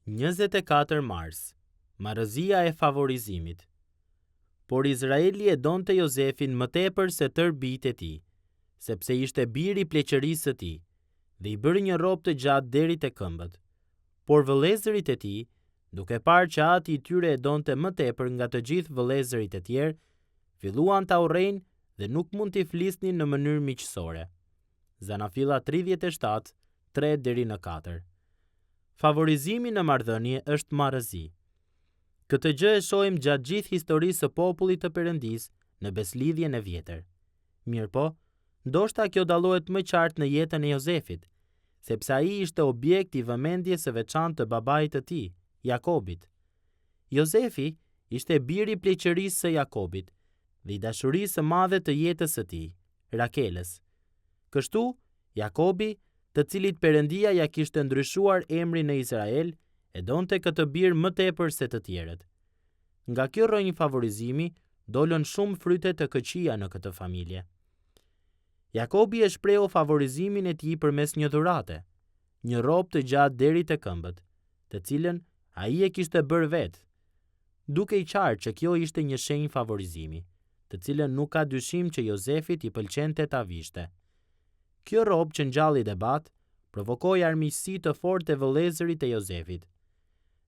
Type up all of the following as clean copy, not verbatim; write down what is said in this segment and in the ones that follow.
24 mars, marrëzia e favorizimit. Por Izraeli e donte Jozefin më tepër se tërë bijtë e tij, sepse ishte biri i pleqërisë së tij, dhe i bëri një rrobë të gjatë deri te këmbët. Por vëllezërit e tij, duke parë që ati i tyre e donte më tepër nga të gjithë vëllezërit e tjerë, filluan ta urrejnë dhe nuk mund t'i flisnin në mënyrë miqësore. Zanafilla 37, 3 deri në 4. Favorizimi në marrëdhënie është marrëzi. Këtë gjë e shohim gjatë gjithë historisë së popullit të Perëndisë në beslidhjen e vjetër. Mirëpo, ndoshta kjo dallohet më qartë në jetën e Jozefit, sepse ai ishte objekt i vëmendjes së veçantë të babait të tij, Jakobit. Jozefi ishte biri i pleqërisë së Jakobit dhe i dashurisë së madhe të jetës së tij, Rakelës. Kështu, Jakobi, të cilit Perëndia ja kishte ndryshuar emrin në Izrael, e donte këtë bir më tepër se të tjerët. Nga kjo rrënjë favorizimi, dolën shumë fryte të këqija në këtë familje. Jakobi e shprehu favorizimin e tij përmes një dhurate, një rrobë të gjatë deri te këmbët, të cilën ai e kishte bërë vetë, duke i qartë që kjo ishte një shenjë favorizimi, të cilën nuk ka dyshim që Jozefit i pëlqente ta vishte. Kjo rrobë që ngjalli debat, provokoi armiqësi të fortë te vëllezërit e Jozefit.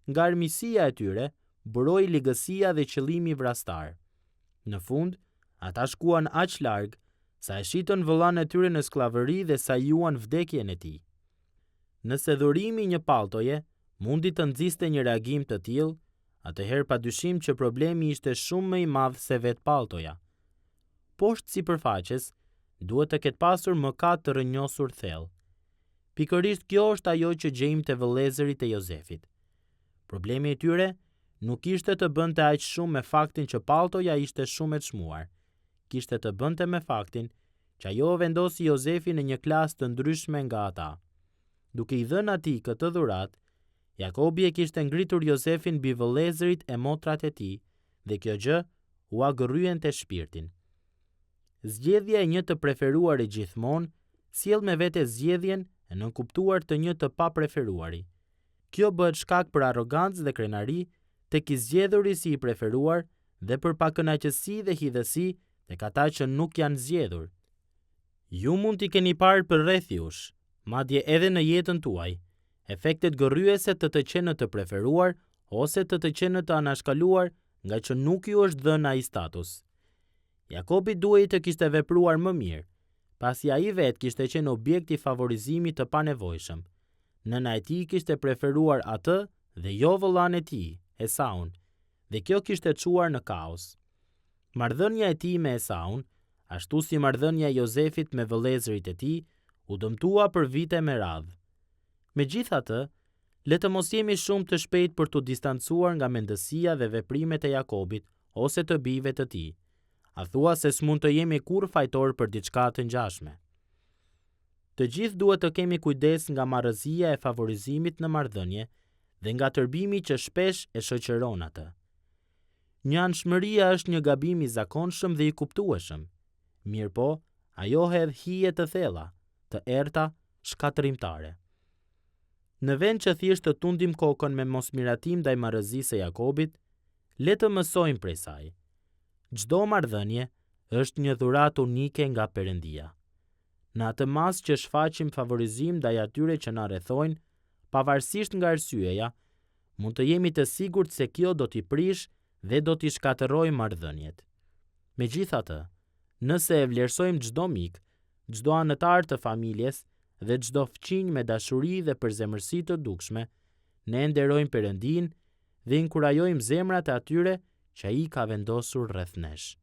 Nga armiqësia e tyre, buroi ligësia dhe qëllimi vrastar. Në fund, ata shkuan aq larg sa e shitën vëllain e tyre në skllavëri dhe sajuan vdekjen e tij. Nëse dhurimi një palltoje mundi të nxiste një reagim të tillë, atëherë padyshim që problemi ishte shumë më i madh se vetë palltoja. Poshtë sipërfaqes, duhet të ketë pasur mëkat të rrënjosur thellë. Pikërisht kjo është ajo që gjejmë te vëllezërit e Jozefit. Problemi i tyre nuk ishte të bënte aq shumë me faktin që palltoja ishte shumë e çmuar. Kishte të bënte me faktin që ajo vendosi Jozefin në një klasë të ndryshme nga ata. Duke i dhënë atij këtë dhuratë, Jakobi e kishte ngritur Jozefin mbi vëllezërit e motrat e tij, dhe kjo gjë ua gërryente shpirtin. Zgjedhja e një të preferuari gjithmonë sjell me vete zgjedhjen e nënkuptuar të një të papreferuari. Kjo bëhet shkak për arrogancë dhe krenari tek i zgjedhuri si i preferuar dhe për pakënaqësi dhe hidhësi tek ata që nuk janë zgjedhur. Ju mund t'i keni parë përreth jush, madje edhe në jetën tuaj, efektet gërryese të qenët të preferuar ose të qenët të anashkaluar nga që nuk ju është dhënë ai status. Jakobi duhej të kishte vepruar më mirë, pasi ai vetë kishte qenë objekt i favorizimit të panevojshëm. Nëna e tij kishte preferuar atë dhe jo vëllain e tij, Esaun, dhe kjo kishte çuar në kaos. Marrëdhënia e tij me Esaun, ashtu si marrëdhënia e Jozefit me vëllezërit e tij, u dëmtua për vite me radhë. Megjithatë, le të mos jemi shumë të shpejtë për t'u distancuar nga mendësia dhe veprimet e Jakobit ose të bijve të tij. A thua se s'mund të jemi kur fajtor për diçka të ngjashme. Të gjithë duhet të kemi kujdes nga marrëzia e favorizimit në marrëdhënie dhe nga tërbimi që shpesh e shoqëron atë. Njanshmëria është një gabim i zakonshëm dhe i kuptueshëm. Mirëpo, ajo hedh hije të thella, të errta, shkatërimtare. Në vend që thjesht të tundim kokën me mosmiratim ndaj marrëzisë së Jakobit, le të mësojmë prej saj. Çdo marrëdhënie është një dhuratë unike nga Perëndia. Në atë mas që shfaqim favorizim ndaj atyre që na rrethojnë, pavarësisht nga arsyeja, mund të jemi të sigurt se kjo do t'i prish dhe do t'i shkatërrojë marrëdhëniet. Megjithatë, nëse e vlerësojmë çdo mik, çdo anëtar të familjes dhe çdo fëmijë me dashuri dhe përzemërsi të dukshme, ne nderojmë Perëndin dhe inkurajojmë zemrat e atyre që ai ka vendosur rreth nesh.